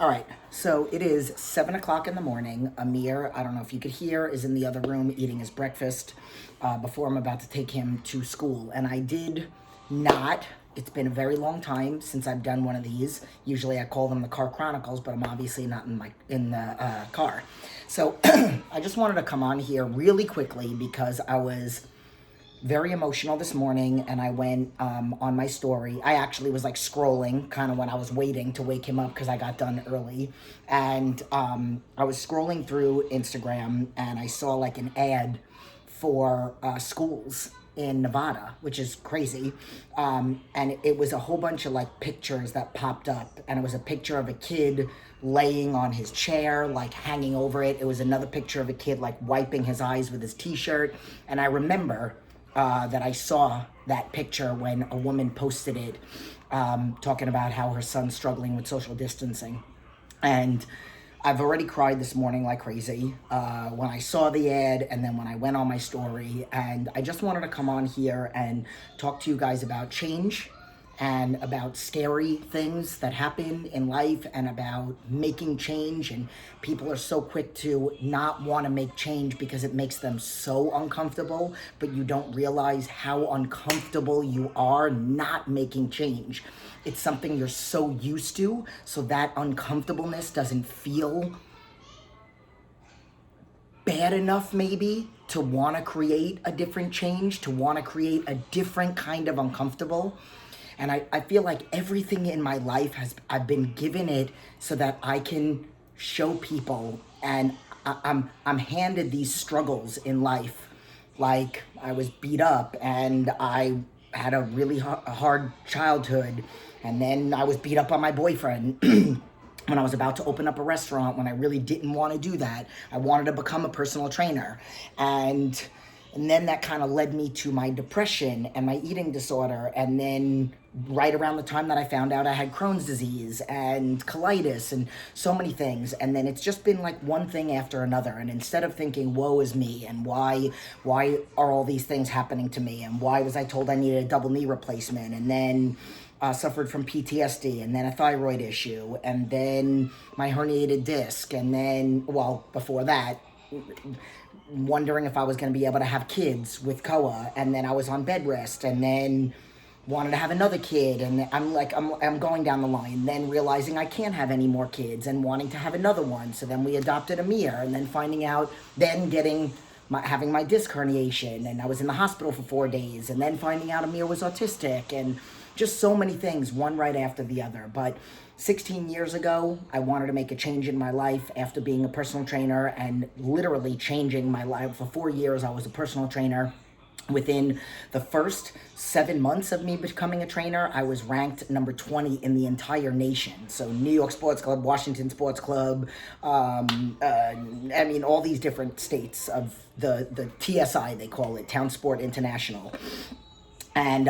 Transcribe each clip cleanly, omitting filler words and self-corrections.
All right, so it is 7 o'clock in the morning. Amir, I don't know if you could hear, is in the other room eating his breakfast before I'm about to take him to school. And I did not, it's been a very long time since I've done one of these. Usually I call them the Car Chronicles, but I'm obviously not in the car. So I just wanted to come on here really quickly because I was very emotional this morning, and I went on my story. I actually was like scrolling kind of when I was waiting to wake him up because I got done early. And I was scrolling through Instagram and I saw like an ad for schools in Nevada, which is crazy. And it was a whole bunch of like pictures that popped up, and it was a picture of a kid laying on his chair, like hanging over it. It was another picture of a kid like wiping his eyes with his t-shirt. And I remember that I saw that picture when a woman posted it, talking about how her son's struggling with social distancing. And I've already cried this morning like crazy when I saw the ad and then when I went on my story. And I just wanted to come on here and talk to you guys about change and about scary things that happen in life and about making change. And people are so quick to not want to make change because it makes them so uncomfortable, but you don't realize how uncomfortable you are not making change. It's something you're so used to, so that uncomfortableness doesn't feel bad enough maybe to want to create a different change, to want to create a different kind of uncomfortable. And I feel like everything in my life I've been given it so that I can show people, and I'm handed these struggles in life. Like I was beat up and I had a really hard childhood, and then I was beat up by my boyfriend when I was about to open up a restaurant when I really didn't want to do that. I wanted to become a personal trainer. And then that kind of led me to my depression and my eating disorder. And then right around the time that I found out I had Crohn's disease and colitis and so many things. And then it's just been like one thing after another. And instead of thinking, woe is me, and why are all these things happening to me? And why was I told I needed a double knee replacement? And then suffered from PTSD, and then a thyroid issue, and then my herniated disc. And then, well, before that, wondering if I was going to be able to have kids with Koa, and then I was on bed rest, and then wanted to have another kid, and I'm going down the line, then realizing I can't have any more kids and wanting to have another one. So then we adopted Amir, and then finding out, then having my disc herniation, and I was in the hospital for 4 days, and then finding out Amir was autistic, and just so many things, one right after the other. But 16 years ago, I wanted to make a change in my life after being a personal trainer and literally changing my life. For 4 years, I was a personal trainer. Within the first 7 months of me becoming a trainer, I was ranked number 20 in the entire nation. So New York Sports Club, Washington Sports Club, all these different states of the TSI, they call it, Town Sport International. And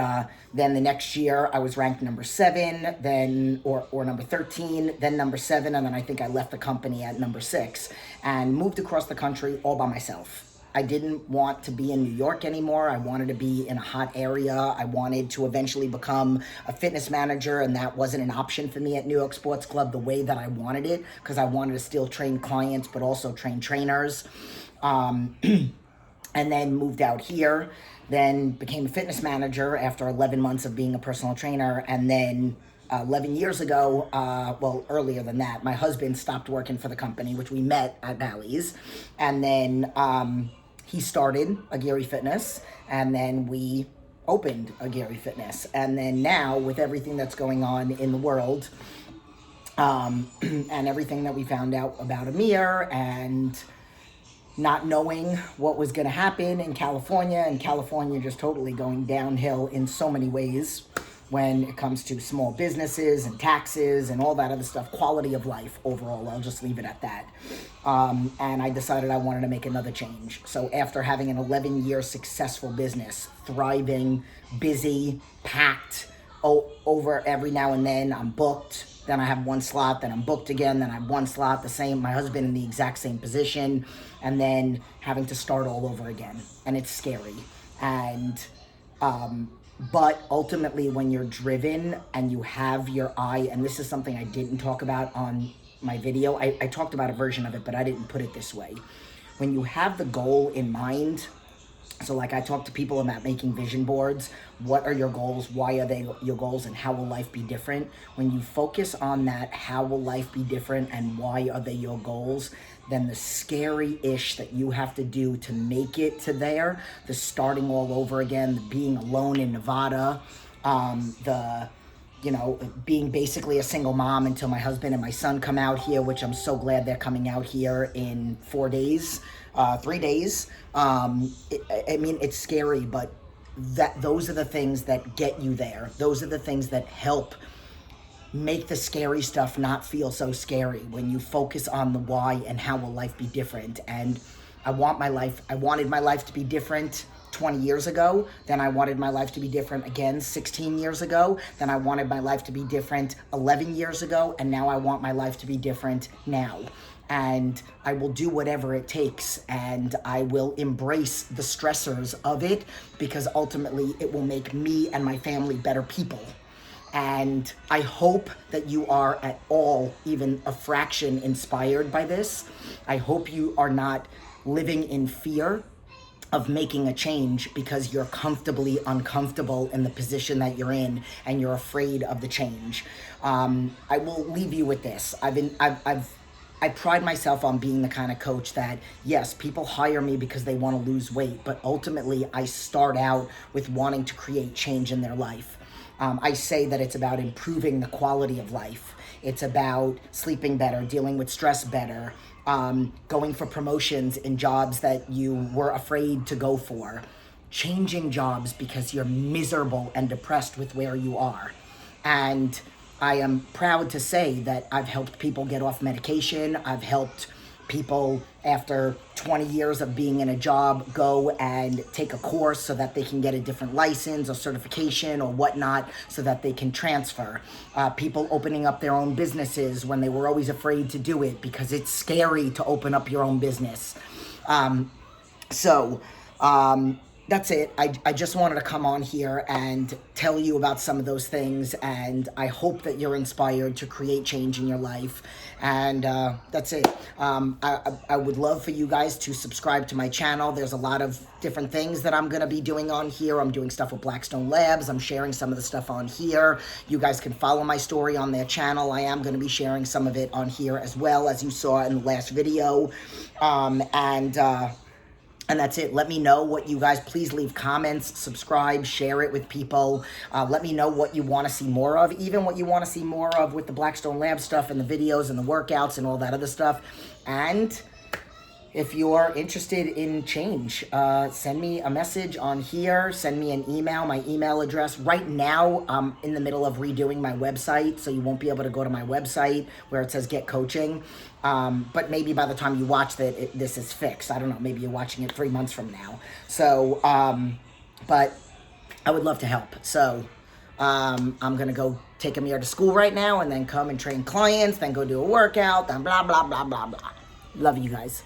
then the next year I was ranked number 7, then or number 13, then number 7, and then I think I left the company at number 6 and moved across the country all by myself. I didn't want to be in New York anymore. I wanted to be in a hot area. I wanted to eventually become a fitness manager, and that wasn't an option for me at New York Sports Club the way that I wanted it, because I wanted to still train clients but also train trainers. And then moved out here, then became a fitness manager after 11 months of being a personal trainer. And then 11 years ago, earlier than that, my husband stopped working for the company, which we met at Bally's. And then he started Aguirre Fitness, and then we opened Aguirre Fitness. And then now, with everything that's going on in the world, and everything that we found out about Amir, and not knowing what was going to happen in California, and California just totally going downhill in so many ways when it comes to small businesses and taxes and all that other stuff, quality of life overall. I'll just leave it at that. And I decided I wanted to make another change. So after having an 11-year successful business, thriving, busy, packed, over every now and then I'm booked. Then I have one slot, then I'm booked again, then I have one slot, the same, my husband in the exact same position, and then having to start all over again. And it's scary. And But ultimately, when you're driven and you have your eye, and this is something I didn't talk about on my video. I talked about a version of it, but I didn't put it this way. When you have the goal in mind, so like I talk to people about making vision boards. What are your goals? Why are they your goals? And how will life be different? When you focus on that, how will life be different and why are they your goals? Then the scary ish that you have to do to make it to there, the starting all over again, the being alone in Nevada, being basically a single mom until my husband and my son come out here, which I'm so glad they're coming out here in 4 days, 3 days. It's scary, but those are the things that get you there. Those are the things that help make the scary stuff not feel so scary when you focus on the why and how will life be different. And I wanted my life to be different 20 years ago, then I wanted my life to be different again 16 years ago, then I wanted my life to be different 11 years ago, and now I want my life to be different now. And I will do whatever it takes, and I will embrace the stressors of it, because ultimately it will make me and my family better people. And I hope that you are at all even a fraction inspired by this. I hope you are not living in fear of making a change because you're comfortably uncomfortable in the position that you're in and you're afraid of the change. I will leave you with this. I pride myself on being the kind of coach that, yes, people hire me because they want to lose weight, but ultimately I start out with wanting to create change in their life. I say that it's about improving the quality of life. It's about sleeping better, dealing with stress better, going for promotions in jobs that you were afraid to go for, changing jobs because you're miserable and depressed with where you are. And I am proud to say that I've helped people get off medication. I've helped people after 20 years of being in a job go and take a course so that they can get a different license or certification or whatnot so that they can transfer. People opening up their own businesses when they were always afraid to do it because it's scary to open up your own business. That's it. I just wanted to come on here and tell you about some of those things, and I hope that you're inspired to create change in your life. And that's it. I would love for you guys to subscribe to my channel. There's a lot of different things that I'm going to be doing on here. I'm doing stuff with Blackstone Labs. I'm sharing some of the stuff on here. You guys can follow my story on their channel. I am going to be sharing some of it on here as well, as you saw in the last video. And that's it. Let me know what you guys, please leave comments, subscribe, share it with people. Let me know what you want to see more of, even what you want to see more of with the Blackstone Lab stuff and the videos and the workouts and all that other stuff. And if you're interested in change, send me a message on here, send me an email, my email address. Right now, I'm in the middle of redoing my website, so you won't be able to go to my website where it says Get Coaching. But maybe by the time you watch this is fixed. I don't know, maybe you're watching it 3 months from now. So, but I would love to help. So, I'm going to go take Amir to school right now and then come and train clients, then go do a workout, then blah, blah, blah, blah, blah. Love you guys.